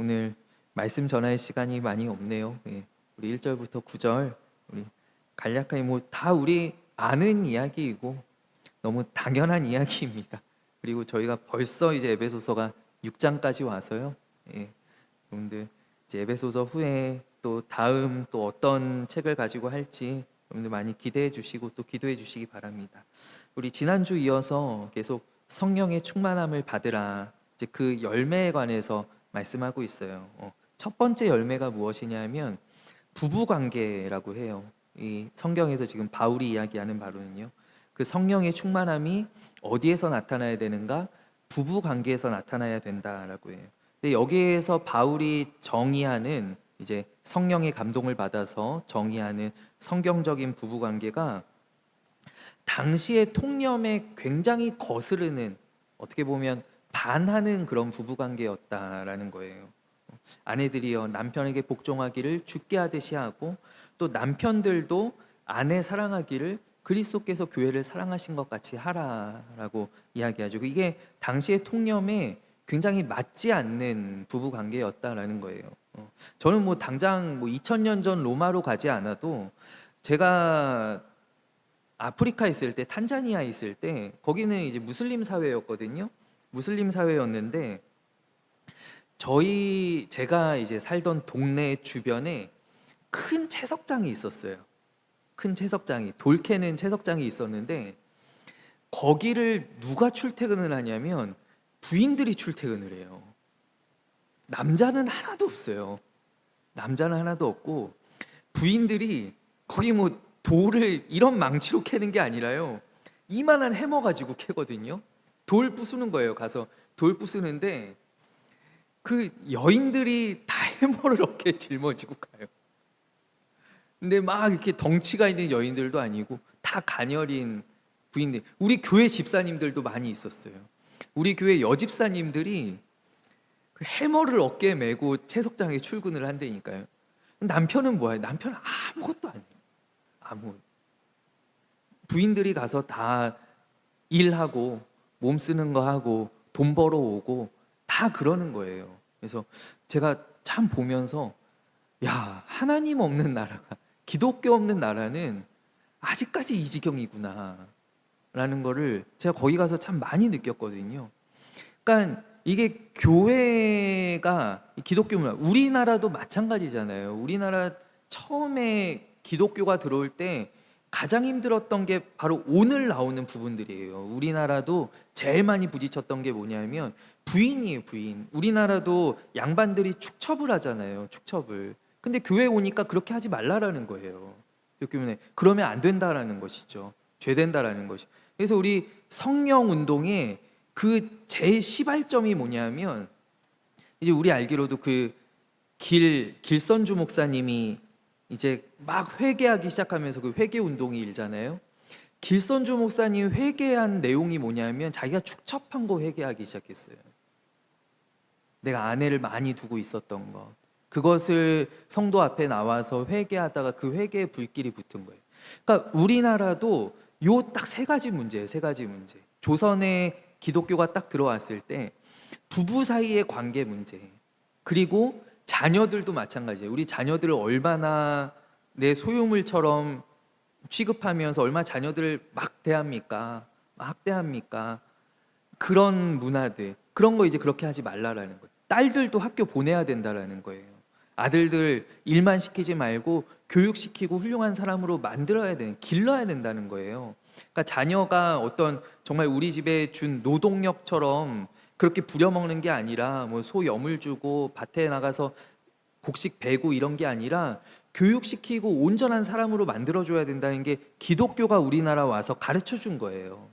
오늘 말씀 전할 시간이 많이 없네요. 예. 우리 1절부터 9절 우리 간략하게 다 우리 아는 이야기이고 너무 당연한 이야기입니다. 그리고 저희가 벌써 이제 에베소서가 6장까지 와서요. 예. 여러분들 이제 에베소서 후에 또 다음 또 어떤 책을 가지고 할지 여러분들 많이 기대해 주시고 또 기도해 주시기 바랍니다. 우리 지난주 이어서 계속 성령의 충만함을 받으라, 이제 그 열매에 관해서 말씀하고 있어요. 첫 번째 열매가 무엇이냐면 부부 관계라고 해요. 이 성경에서 지금 바울이 이야기하는 바로는요, 그 성령의 충만함이 어디에서 나타나야 되는가? 부부 관계에서 나타나야 된다라고 해요. 근데 여기에서 바울이 정의하는, 이제 성령의 감동을 받아서 정의하는 성경적인 부부 관계가 당시의 통념에 굉장히 거스르는, 어떻게 보면 반하는 그런 부부 관계였다라는 거예요. 아내들이여 남편에게 복종하기를 주께 하듯이 하고, 또 남편들도 아내 사랑하기를 그리스도께서 교회를 사랑하신 것 같이 하라라고 이야기하죠. 이게 당시의 통념에 굉장히 맞지 않는 부부 관계였다라는 거예요. 저는 당장 2000년 전 로마로 가지 않아도, 제가 아프리카 있을 때, 탄자니아 있을 때, 거기는 이제 무슬림 사회였거든요. 무슬림 사회였는데 제가 이제 살던 동네 주변에 큰 채석장이 있었어요. 큰 채석장이, 돌 캐는 채석장이 있었는데 거기를 누가 출퇴근을 하냐면 부인들이 출퇴근을 해요. 남자는 하나도 없어요. 남자는 하나도 없고 부인들이 거기 돌을 이런 망치로 캐는 게 아니라요, 이만한 해머 가지고 캐거든요. 돌 부수는 거예요. 가서 돌 부수는데 그 여인들이 다 해머를 어깨에 짊어지고 가요. 근데 막 이렇게 덩치가 있는 여인들도 아니고 다 가녀린 부인들. 우리 교회 집사님들도 많이 있었어요. 우리 교회 여집사님들이 그 해머를 어깨에 메고 채석장에 출근을 한다니까요. 남편은 뭐예요? 남편은 아무것도 아니에요. 부인들이 가서 다 일하고 몸 쓰는 거 하고 돈 벌어 오고 다 그러는 거예요. 그래서 제가 참 보면서, 야, 하나님 없는 나라가, 기독교 없는 나라는 아직까지 이 지경이구나 라는 거를 제가 거기 가서 참 많이 느꼈거든요. 그러니까 이게 교회가, 기독교 문화, 우리나라도 마찬가지잖아요. 우리나라 처음에 기독교가 들어올 때 가장 힘들었던 게 바로 오늘 나오는 부분들이에요. 우리나라도 제일 많이 부딪혔던 게 뭐냐면 부인이에요, 부인. 우리나라도 양반들이 축첩을 하잖아요, 축첩을. 근데 교회 오니까 그렇게 하지 말라라는 거예요. 그러면 안 된다라는 것이죠. 죄된다라는 것이. 그래서 우리 성령 운동의 그 제일 시발점이 뭐냐면, 이제 우리 알기로도 그 길선주 목사님이 이제 막 회개하기 시작하면서 그 회개 운동이 일잖아요. 길선주 목사님 회개한 내용이 뭐냐면 자기가 축첩한 거 회개하기 시작했어요. 내가 아내를 많이 두고 있었던 것, 그것을 성도 앞에 나와서 회개하다가 그 회개의 불길이 붙은 거예요. 그러니까 우리나라도 요 딱 세 가지 문제예요. 세 가지 문제. 조선에 기독교가 딱 들어왔을 때 부부 사이의 관계 문제, 그리고 자녀들도 마찬가지예요. 우리 자녀들을 얼마나 내 소유물처럼 취급하면서 얼마나 자녀들을 막 대합니까? 막 학대합니까? 그런 문화들, 그런 거 이제 그렇게 하지 말라라는 거예요. 딸들도 학교 보내야 된다라는 거예요. 아들들 일만 시키지 말고 교육시키고 훌륭한 사람으로 만들어야 되는, 길러야 된다는 거예요. 그러니까 자녀가 어떤 정말 우리 집에 준 노동력처럼 그렇게 부려먹는 게 아니라, 소 여물 주고 밭에 나가서 곡식 베고 이런 게 아니라 교육시키고 온전한 사람으로 만들어줘야 된다는 게 기독교가 우리나라 와서 가르쳐 준 거예요.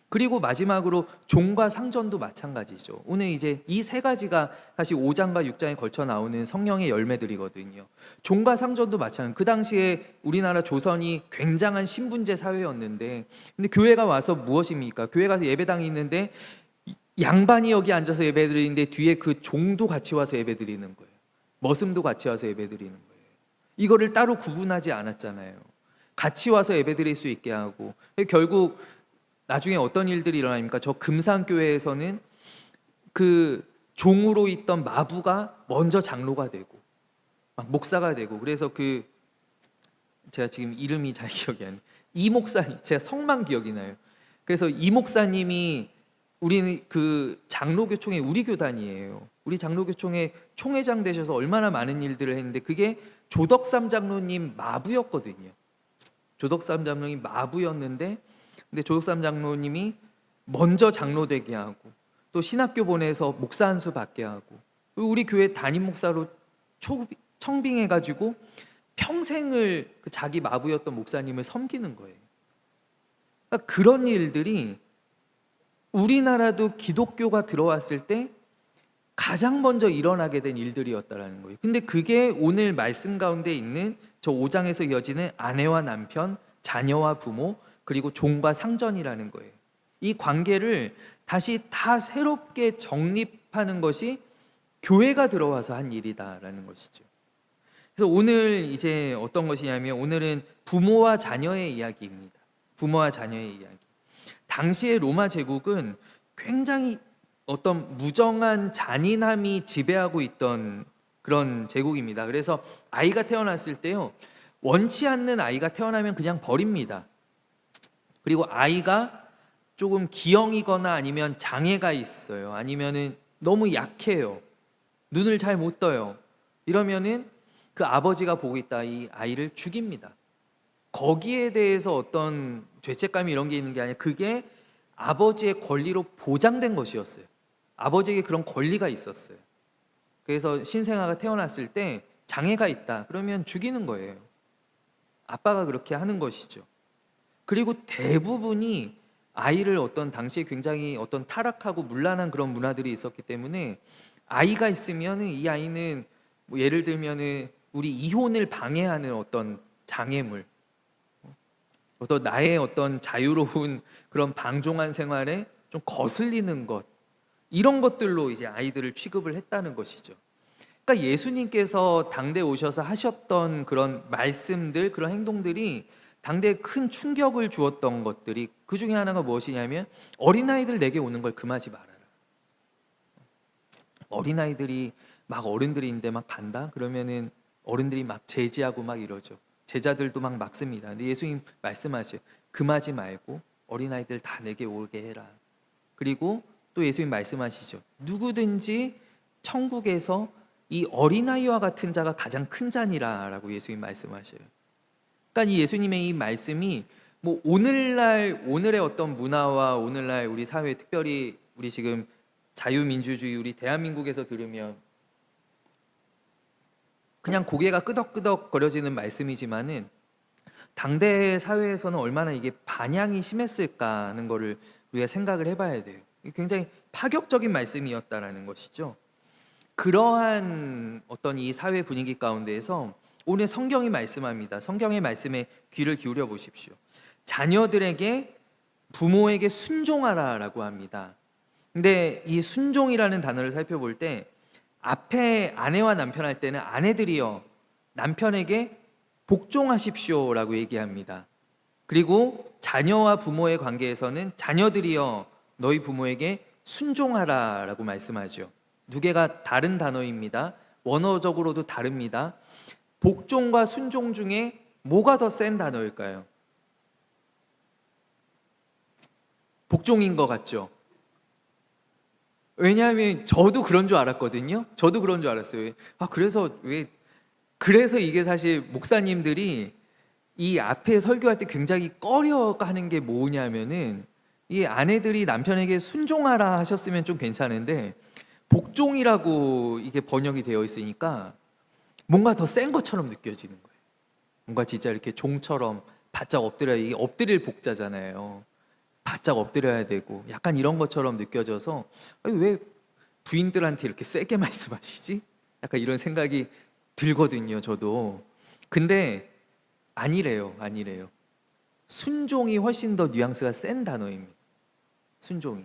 그리고 마지막으로 종과 상전도 마찬가지죠. 오늘 이제 이 세 가지가 사실 5장과 6장에 걸쳐 나오는 성령의 열매들이거든요. 종과 상전도 마찬가지. 그 당시에 우리나라 조선이 굉장한 신분제 사회였는데, 근데 교회가 와서 무엇입니까? 교회 가서 예배당이 있는데 양반이 여기 앉아서 예배드리는데 뒤에 그 종도 같이 와서 예배드리는 거예요. 머슴도 같이 와서 예배드리는 거예요. 이거를 따로 구분하지 않았잖아요. 같이 와서 예배드릴 수 있게 하고. 결국 나중에 어떤 일들이 일어납니까? 저 금산교회에서는 그 종으로 있던 마부가 먼저 장로가 되고 막 목사가 되고, 그래서 제가 지금 이름이 잘 기억이 안 나요. 이 목사님, 제가 성만 기억이 나요. 그래서 이 목사님이 우리는 장로교총회 우리 교단이에요. 우리 장로교총회 총회장 되셔서 얼마나 많은 일들을 했는데 그게 조덕삼 장로님 마부였거든요. 조덕삼 장로님 마부였는데, 근데 조덕삼 장로님이 먼저 장로 되게 하고 또 신학교 보내서 목사 한 수 받게 하고, 우리 교회 담임 목사로 청빙해가지고 평생을 자기 마부였던 목사님을 섬기는 거예요. 그러니까 그런 일들이 우리나라도 기독교가 들어왔을 때 가장 먼저 일어나게 된 일들이었다라는 거예요. 근데 그게 오늘 말씀 가운데 있는 저 5장에서 이어지는 아내와 남편, 자녀와 부모, 그리고 종과 상전이라는 거예요. 이 관계를 다시 다 새롭게 정립하는 것이 교회가 들어와서 한 일이다라는 것이죠. 그래서 오늘 이제 어떤 것이냐면, 오늘은 부모와 자녀의 이야기입니다. 부모와 자녀의 이야기. 당시의 로마 제국은 굉장히 어떤 무정한 잔인함이 지배하고 있던 그런 제국입니다. 그래서 아이가 태어났을 때요, 원치 않는 아이가 태어나면 그냥 버립니다. 그리고 아이가 조금 기형이거나 아니면 장애가 있어요, 아니면은 너무 약해요, 눈을 잘 못 떠요, 이러면은 그 아버지가 보고 있다 이 아이를 죽입니다. 거기에 대해서 어떤 죄책감이 이런 게 있는 게 아니라 그게 아버지의 권리로 보장된 것이었어요. 아버지에게 그런 권리가 있었어요. 그래서 신생아가 태어났을 때 장애가 있다 그러면 죽이는 거예요. 아빠가 그렇게 하는 것이죠. 그리고 대부분이 아이를 어떤 당시에 굉장히 어떤 타락하고 문란한 그런 문화들이 있었기 때문에 아이가 있으면 이 아이는 뭐 예를 들면 우리 이혼을 방해하는 어떤 장애물, 어떤 나의 어떤 자유로운 그런 방종한 생활에 좀 거슬리는 것, 이런 것들로 이제 아이들을 취급을 했다는 것이죠. 그러니까 예수님께서 당대에 오셔서 하셨던 그런 말씀들, 그런 행동들이 당대에 큰 충격을 주었던 것들이, 그 중에 하나가 무엇이냐면 어린아이들 내게 오는 걸 금하지 말아라. 어린아이들이 막 어른들인데 막 간다? 그러면은 어른들이 막 제지하고 막 이러죠. 제자들도 막 막습니다. 근데 예수님 말씀하세요. 금하지 말고 어린아이들 다 내게 오게 해라. 그리고 또 예수님 말씀하시죠. 누구든지 천국에서 이 어린아이와 같은 자가 가장 큰 자니라 라고 예수님 말씀하셔요. 그러니까 이 예수님의 이 말씀이 뭐 오늘의 어떤 문화와 오늘날 우리 사회, 특별히 우리 지금 자유민주주의 우리 대한민국에서 들으면 그냥 고개가 끄덕끄덕 거려지는 말씀이지만은 당대 사회에서는 얼마나 이게 반향이 심했을까 하는 거를 우리가 생각을 해봐야 돼요. 굉장히 파격적인 말씀이었다라는 것이죠. 그러한 어떤 이 사회 분위기 가운데에서 오늘 성경이 말씀합니다. 성경의 말씀에 귀를 기울여 보십시오. 자녀들에게 부모에게 순종하라라고 합니다. 근데 이 순종이라는 단어를 살펴볼 때 앞에 아내와 남편 할 때는 아내들이여 남편에게 복종하십시오라고 얘기합니다. 그리고 자녀와 부모의 관계에서는 자녀들이여 너희 부모에게 순종하라라고 말씀하죠. 두 개가 다른 단어입니다. 원어적으로도 다릅니다. 복종과 순종 중에 뭐가 더 센 단어일까요? 복종인 것 같죠? 왜냐하면 저도 그런 줄 알았거든요. 저도 그런 줄 알았어요. 그래서 이게 사실 목사님들이 이 앞에 설교할 때 굉장히 꺼려하는 게 뭐냐면은 이 아내들이 남편에게 순종하라 하셨으면 좀 괜찮은데 복종이라고 이게 번역이 되어 있으니까 뭔가 더 센 것처럼 느껴지는 거예요. 뭔가 진짜 이렇게 종처럼 바짝 엎드려야, 이게 엎드릴 복자잖아요. 바짝 엎드려야 되고 약간 이런 것처럼 느껴져서 왜 부인들한테 이렇게 세게 말씀하시지? 약간 이런 생각이 들거든요, 저도. 근데 아니래요. 순종이 훨씬 더 뉘앙스가 센 단어입니다. 순종이.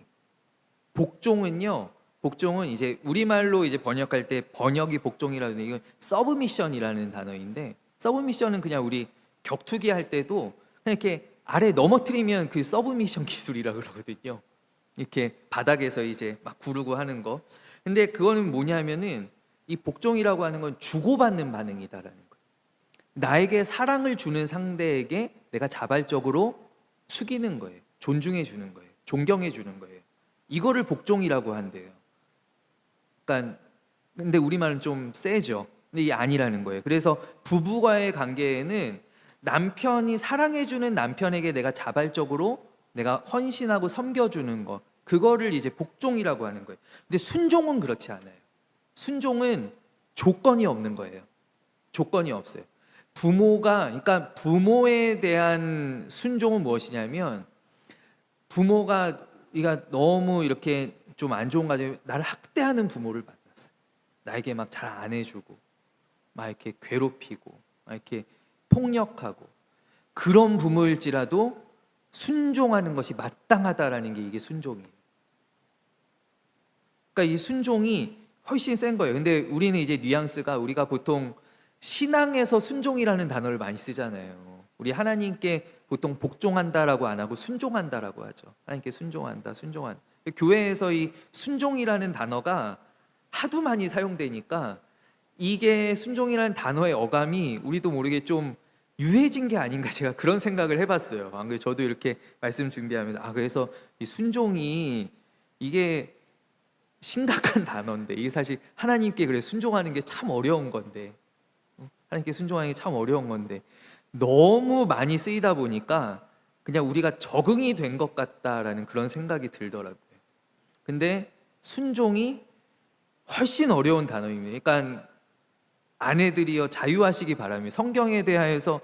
복종은 이제 우리말로 이제 번역할 때 번역이 복종이라는, 이건 서브미션이라는 단어인데, 서브미션은 그냥 우리 격투기 할 때도 그냥 이렇게 아래 넘어뜨리면 그 서브미션 기술이라 그러거든요. 이렇게 바닥에서 이제 막 구르고 하는 거. 근데 그거는 뭐냐면은 이 복종이라고 하는 건 주고받는 반응이다라는 거예요. 나에게 사랑을 주는 상대에게 내가 자발적으로 숙이는 거예요. 존중해 주는 거예요. 존경해 주는 거예요. 이거를 복종이라고 한대요. 그러니까 근데 우리말은 좀 세죠. 근데 이게 아니라는 거예요. 그래서 부부와의 관계에는 남편이 사랑해 주는 남편에게 내가 자발적으로 내가 헌신하고 섬겨주는 거, 그거를 이제 복종이라고 하는 거예요. 근데 순종은 그렇지 않아요. 순종은 조건이 없는 거예요. 조건이 없어요. 그러니까 부모에 대한 순종은 무엇이냐면, 부모가 너무 이렇게 좀 안 좋은 가정에 나를 학대하는 부모를 만났어요. 나에게 막 잘 안 해주고 막 이렇게 괴롭히고 막 이렇게 폭력하고, 그런 부모일지라도 순종하는 것이 마땅하다라는 게 이게 순종이에요. 그러니까 이 순종이 훨씬 센 거예요. 근데 우리는 이제 뉘앙스가, 우리가 보통 신앙에서 순종이라는 단어를 많이 쓰잖아요. 우리 하나님께 보통 복종한다라고 안 하고 순종한다라고 하죠. 하나님께 순종한다, 순종한. 교회에서 이 순종이라는 단어가 하도 많이 사용되니까 이게 순종이라는 단어의 어감이 우리도 모르게 좀 유해진 게 아닌가, 제가 그런 생각을 해봤어요. 안 그래도 저도 이렇게 말씀 준비하면서 그래서 이 순종이 이게 심각한 단어인데, 이게 사실 하나님께 그래 순종하는 게 참 어려운 건데, 하나님께 순종하는 게 참 어려운 건데 너무 많이 쓰이다 보니까 그냥 우리가 적응이 된 것 같다라는 그런 생각이 들더라고요. 근데 순종이 훨씬 어려운 단어입니다. 그러니까 아내들이여 자유하시기 바랍니다. 성경에 대하여서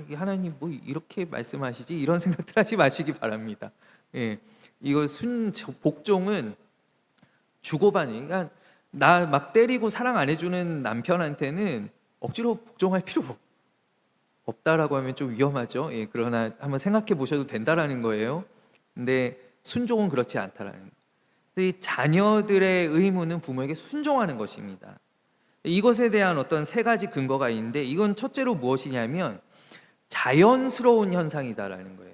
이게 하나님 뭐 이렇게 말씀하시지, 이런 생각들 하지 마시기 바랍니다. 예, 이거 복종은 주고받는, 그러니까 나 막 때리고 사랑 안 해주는 남편한테는 억지로 복종할 필요 없다라고 하면 좀 위험하죠. 예, 그러나 한번 생각해 보셔도 된다라는 거예요. 근데 순종은 그렇지 않다라는 거예요. 이 자녀들의 의무는 부모에게 순종하는 것입니다. 이것에 대한 어떤 세 가지 근거가 있는데, 이건 첫째로 무엇이냐면 자연스러운 현상이다라는 거예요.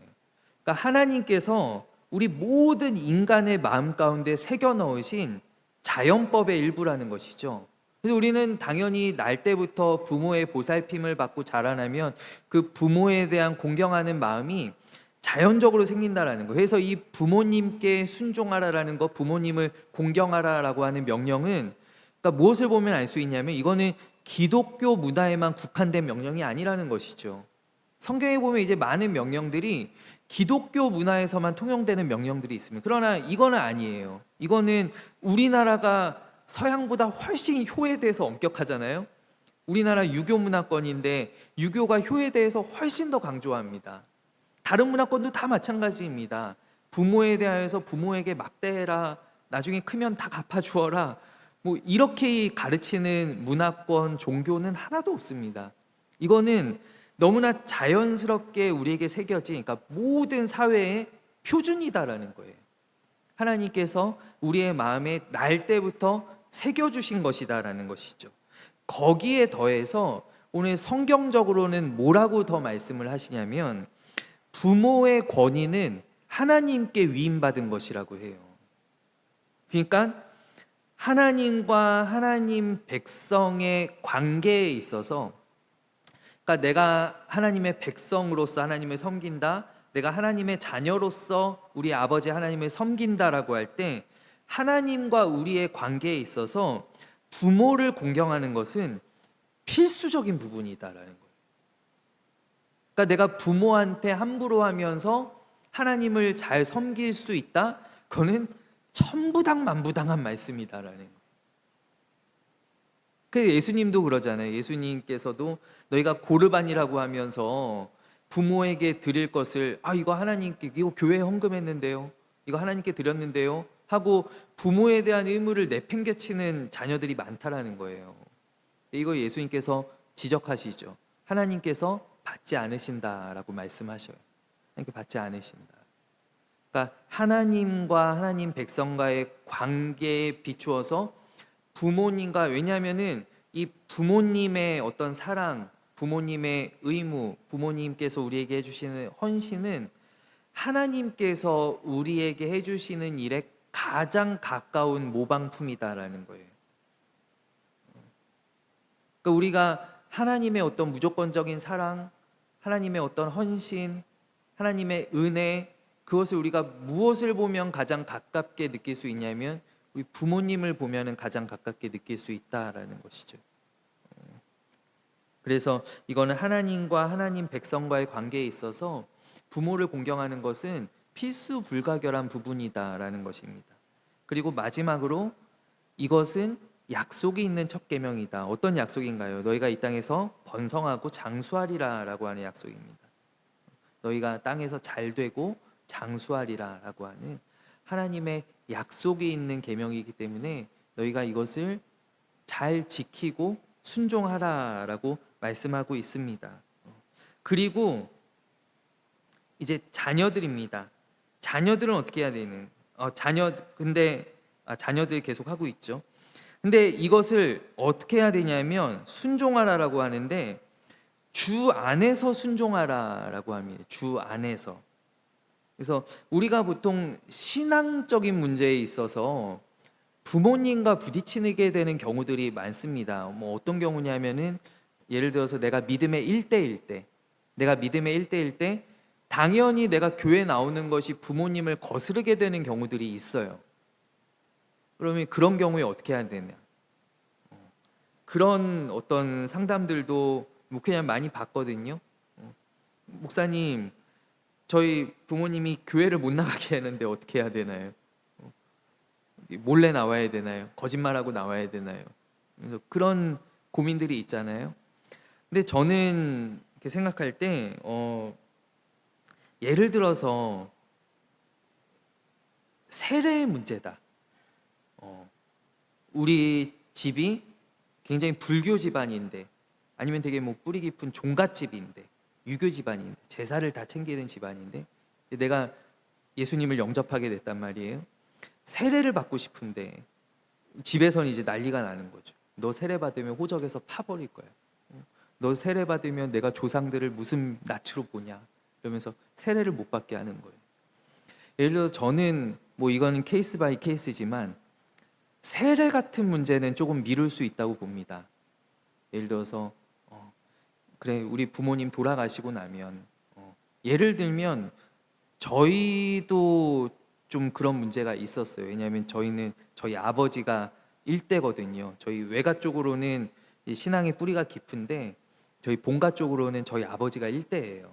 그러니까 하나님께서 우리 모든 인간의 마음 가운데 새겨 넣으신 자연법의 일부라는 것이죠. 그래서 우리는 당연히 날 때부터 부모의 보살핌을 받고 자라나면 그 부모에 대한 공경하는 마음이 자연적으로 생긴다라는 거예요. 그래서 이 부모님께 순종하라라는 거, 부모님을 공경하라라고 하는 명령은, 그러니까 무엇을 보면 알 수 있냐면 이거는 기독교 문화에만 국한된 명령이 아니라는 것이죠. 성경에 보면 이제 많은 명령들이 기독교 문화에서만 통용되는 명령들이 있습니다. 그러나 이거는 아니에요. 이거는 우리나라가 서양보다 훨씬 효에 대해서 엄격하잖아요. 우리나라 유교 문화권인데 유교가 효에 대해서 훨씬 더 강조합니다. 다른 문화권도 다 마찬가지입니다. 부모에 대하여서 부모에게 막대해라, 나중에 크면 다 갚아주어라, 뭐 이렇게 가르치는 문화권, 종교는 하나도 없습니다. 이거는 너무나 자연스럽게 우리에게 새겨진, 그러니까 모든 사회의 표준이다라는 거예요. 하나님께서 우리의 마음에 날 때부터 새겨주신 것이다라는 것이죠. 거기에 더해서 오늘 성경적으로는 뭐라고 더 말씀을 하시냐면, 부모의 권위는 하나님께 위임받은 것이라고 해요. 그러니까 하나님과 하나님 백성의 관계에 있어서, 그러니까 내가 하나님의 백성으로서 하나님을 섬긴다, 내가 하나님의 자녀로서 우리 아버지 하나님을 섬긴다라고 할 때 하나님과 우리의 관계에 있어서 부모를 공경하는 것은 필수적인 부분이다라는 거예요. 그러니까 내가 부모한테 함부로 하면서 하나님을 잘 섬길 수 있다? 그거는 천부당만부당한 말씀이다라는 거예요. 그 예수님도 그러잖아요. 예수님께서도 너희가 고르반이라고 하면서 부모에게 드릴 것을 이거 하나님께, 이거 교회에 헌금했는데요, 이거 하나님께 드렸는데요 하고 부모에 대한 의무를 내팽개치는 자녀들이 많다라는 거예요. 이거 예수님께서 지적하시죠. 하나님께서 받지 않으신다라고 말씀하셔요. 하나님께 받지 않으신다. 그러니까 하나님과 하나님 백성과의 관계에 비추어서 부모님과, 왜냐하면은 이 부모님의 어떤 사랑, 부모님의 의무, 부모님께서 우리에게 해주시는 헌신은 하나님께서 우리에게 해주시는 일에 가장 가까운 모방품이다라는 거예요. 그러니까 우리가 하나님의 어떤 무조건적인 사랑, 하나님의 어떤 헌신, 하나님의 은혜, 그것을 우리가 무엇을 보면 가장 가깝게 느낄 수 있냐면 우리 부모님을 보면은 가장 가깝게 느낄 수 있다라는 것이죠. 그래서 이거는 하나님과 하나님 백성과의 관계에 있어서 부모를 공경하는 것은 필수 불가결한 부분이다라는 것입니다. 그리고 마지막으로 이것은 약속이 있는 첫 계명이다. 어떤 약속인가요? 너희가 이 땅에서 번성하고 장수하리라라고 하는 약속입니다. 너희가 땅에서 잘 되고 장수하리라라고 하는 하나님의 약속이 있는 계명이기 때문에 너희가 이것을 잘 지키고 순종하라라고 말씀하고 있습니다. 그리고 이제 자녀들입니다. 자녀들은 어떻게 해야 되는? 자녀들 계속 하고 있죠. 근데 이것을 어떻게 해야 되냐면 순종하라라고 하는데 주 안에서 순종하라라고 합니다. 주 안에서. 그래서 우리가 보통 신앙적인 문제에 있어서 부모님과 부딪히게 되는 경우들이 많습니다. 뭐 어떤 경우냐면은 예를 들어서 내가 믿음의 1대일 때, 당연히 내가 교회 나오는 것이 부모님을 거스르게 되는 경우들이 있어요. 그러면 그런 경우에 어떻게 해야 되냐? 그런 어떤 상담들도 그냥 많이 받거든요. 목사님, 저희 부모님이 교회를 못 나가게 하는데 어떻게 해야 되나요? 몰래 나와야 되나요? 거짓말하고 나와야 되나요? 그래서 그런 고민들이 있잖아요. 근데 저는 이렇게 생각할 때 예를 들어서 세례의 문제다. 우리 집이 굉장히 불교 집안인데 아니면 되게 뭐 뿌리 깊은 종갓집인데 유교 집안인데 제사를 다 챙기는 집안인데 내가 예수님을 영접하게 됐단 말이에요. 세례를 받고 싶은데 집에서는 이제 난리가 나는 거죠. 너 세례 받으면 호적에서 파버릴 거야. 너 세례 받으면 내가 조상들을 무슨 낯으로 보냐. 그러면서 세례를 못 받게 하는 거예요. 예를 들어 저는 뭐 이거는 케이스 바이 케이스지만 세례 같은 문제는 조금 미룰 수 있다고 봅니다. 예를 들어서 그래 우리 부모님 돌아가시고 나면 예를 들면 저희도 좀 그런 문제가 있었어요. 왜냐하면 저희는 저희 아버지가 일대거든요. 저희 외가 쪽으로는 신앙의 뿌리가 깊은데 저희 본가 쪽으로는 저희 아버지가 일대예요.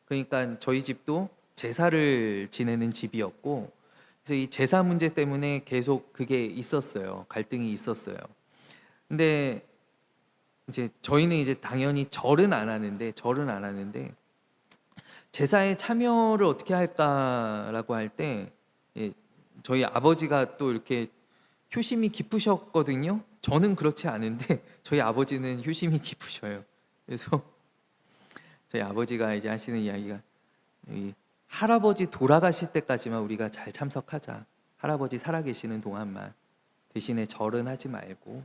그러니까 저희 집도 제사를 지내는 집이었고 그래서 이 제사 문제 때문에 계속 그게 있었어요. 갈등이 있었어요. 근데 이제 저희는 이제 당연히 절은 안 하는데 제사에 참여를 어떻게 할까라고 할 때 저희 아버지가 또 이렇게 효심이 깊으셨거든요. 저는 그렇지 않은데 저희 아버지는 효심이 깊으셔요. 그래서 저희 아버지가 이제 하시는 이야기가 이 할아버지 돌아가실 때까지만 우리가 잘 참석하자. 할아버지 살아계시는 동안만 대신에 절은 하지 말고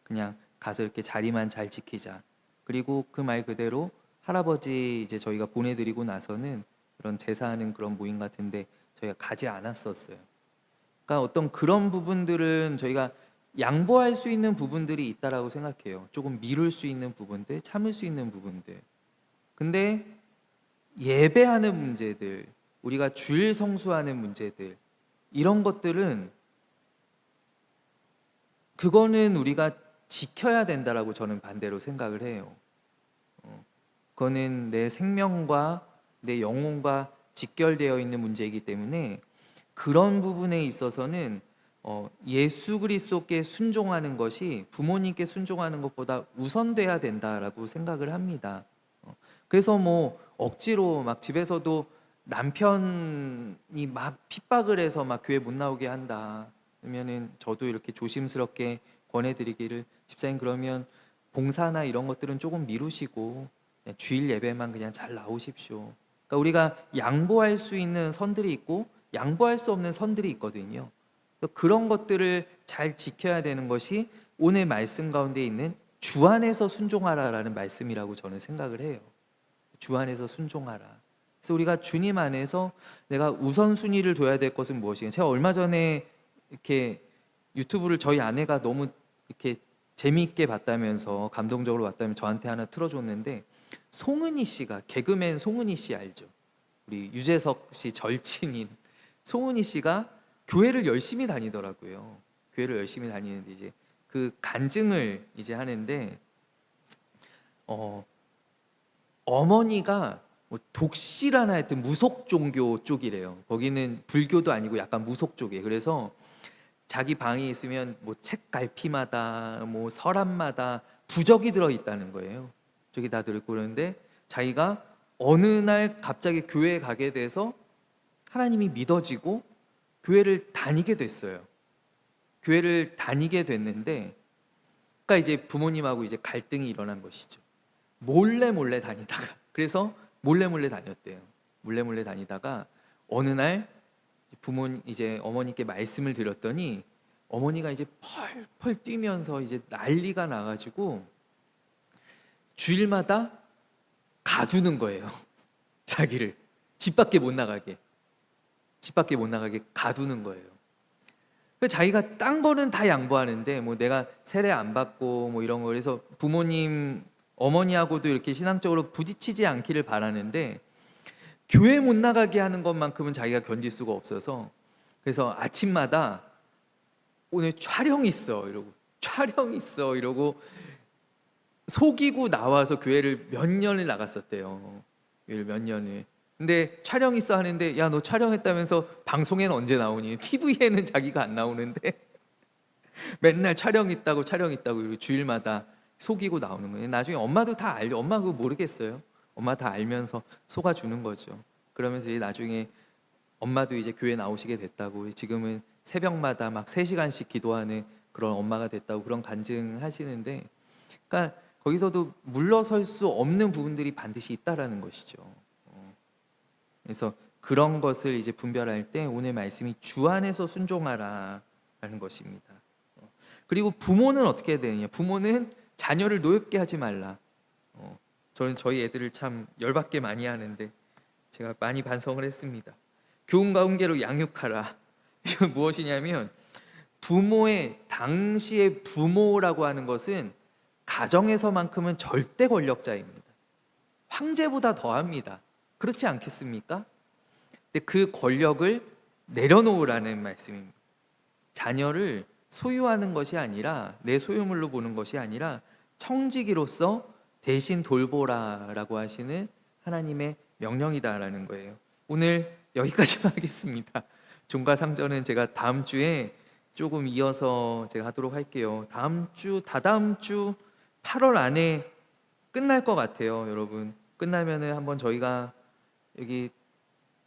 그냥 가서 이렇게 자리만 잘 지키자. 그리고 그 말 그대로 할아버지 이제 저희가 보내드리고 나서는 그런 제사하는 그런 모임 같은데 저희가 가지 않았었어요. 그러니까 어떤 그런 부분들은 저희가 양보할 수 있는 부분들이 있다라고 생각해요. 조금 미룰 수 있는 부분들, 참을 수 있는 부분들. 근데 예배하는 문제들, 우리가 주일 성수하는 문제들, 이런 것들은 그거는 우리가 지켜야 된다라고 저는 반대로 생각을 해요. 그거는 내 생명과 내 영혼과 직결되어 있는 문제이기 때문에 그런 부분에 있어서는 예수 그리스도께 순종하는 것이 부모님께 순종하는 것보다 우선돼야 된다라고 생각을 합니다. 그래서 뭐 억지로 막 집에서도 남편이 막 핍박을 해서 막 교회 못 나오게 한다. 그러면은 저도 이렇게 조심스럽게 권해드리기를 집사님 그러면 봉사나 이런 것들은 조금 미루시고 그냥 주일 예배만 그냥 잘 나오십시오. 그러니까 우리가 양보할 수 있는 선들이 있고 양보할 수 없는 선들이 있거든요. 그런 것들을 잘 지켜야 되는 것이 오늘 말씀 가운데 있는 주 안에서 순종하라라는 말씀이라고 저는 생각을 해요. 주 안에서 순종하라. 그래서 우리가 주님 안에서 내가 우선순위를 둬야 될 것은 무엇인가? 제가 얼마 전에 이렇게 유튜브를 저희 아내가 너무 이렇게 재미있게 봤다면서 감동적으로 봤다면 저한테 하나 틀어줬는데, 송은이 씨가, 개그맨 송은이 씨 알죠? 우리 유재석 씨 절친인 송은이 씨가 교회를 열심히 다니더라고요. 교회를 열심히 다니는데 이제 그 간증을 이제 하는데, 어머니가 뭐 독실하나 하여튼 무속 종교 쪽이래요. 거기는 불교도 아니고 약간 무속 쪽이에요. 그래서 자기 방에 있으면 뭐 책갈피마다 뭐 서랍마다 부적이 들어 있다는 거예요. 부적이 다 들어있고. 그러는데 자기가 어느 날 갑자기 교회에 가게 돼서 하나님이 믿어지고 교회를 다니게 됐어요. 교회를 다니게 됐는데, 그러니까 이제 부모님하고 이제 갈등이 일어난 것이죠. 몰래 몰래 다니다가, 그래서 몰래 몰래 다녔대요. 몰래 몰래 다니다가 어느 날 부모 이제 어머니께 말씀을 드렸더니 어머니가 이제 펄펄 뛰면서 이제 난리가 나가지고 주일마다 가두는 거예요. 자기를 집 밖에 못 나가게, 집 밖에 못 나가게 가두는 거예요. 그래서 자기가 딴 거는 다 양보하는데 뭐 내가 세례 안 받고 뭐 이런 거, 그래서 부모님 어머니하고도 이렇게 신앙적으로 부딪히지 않기를 바라는데 교회 못 나가게 하는 것만큼은 자기가 견딜 수가 없어서, 그래서 아침마다 오늘 촬영 있어 이러고, 촬영 있어 이러고 속이고 나와서 교회를 몇 년을 나갔었대요. 교회를 몇 년을. 근데 촬영 있어 하는데, 야 너 촬영했다면서 방송에는 언제 나오니? TV에는 자기가 안 나오는데 맨날 촬영 있다고 촬영 있다고 이러고 주일마다 속이고 나오는 거예요. 나중에 엄마도 다 알죠. 엄마 그거 모르겠어요. 엄마 다 알면서 속아주는 거죠. 그러면서 이제 나중에 엄마도 이제 교회 나오시게 됐다고, 지금은 새벽마다 막 3시간씩 기도하는 그런 엄마가 됐다고 그런 간증하시는데, 그러니까 거기서도 물러설 수 없는 부분들이 반드시 있다라는 것이죠. 그래서 그런 것을 이제 분별할 때 오늘 말씀이 주 안에서 순종하라라는 것입니다. 그리고 부모는 어떻게 해야 되느냐? 부모는 자녀를 노엽게 하지 말라. 저는 저희 애들을 참 열받게 많이 하는데 제가 많이 반성을 했습니다. 교훈과 훈계로 양육하라. 이건 무엇이냐면, 부모의 당시의 부모라고 하는 것은 가정에서만큼은 절대 권력자입니다. 황제보다 더합니다. 그렇지 않겠습니까? 근데 그 권력을 내려놓으라는 말씀입니다. 자녀를 소유하는 것이 아니라, 내 소유물로 보는 것이 아니라 청지기로서 대신 돌보라라고 하시는 하나님의 명령이다라는 거예요. 오늘 여기까지만 하겠습니다. 종과 상전은 제가 다음 주에 조금 이어서 제가 하도록 할게요. 다음 주, 다다음 주 8월 안에 끝날 것 같아요, 여러분. 끝나면은 한번 저희가 여기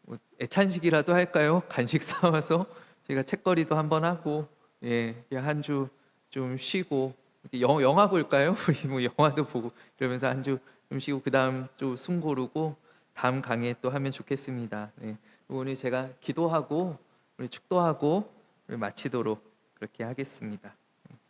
뭐 애찬식이라도 할까요? 간식 사와서 제가 책거리도 한번 하고, 예, 한 주 좀 쉬고, 영화 볼까요? 우리 뭐 영화도 보고 이러면서 한 주 좀 쉬고 그 다음 좀 숨 고르고 다음 강의 또 하면 좋겠습니다. 네. 오늘 제가 기도하고 우리 축도하고 마치도록 그렇게 하겠습니다.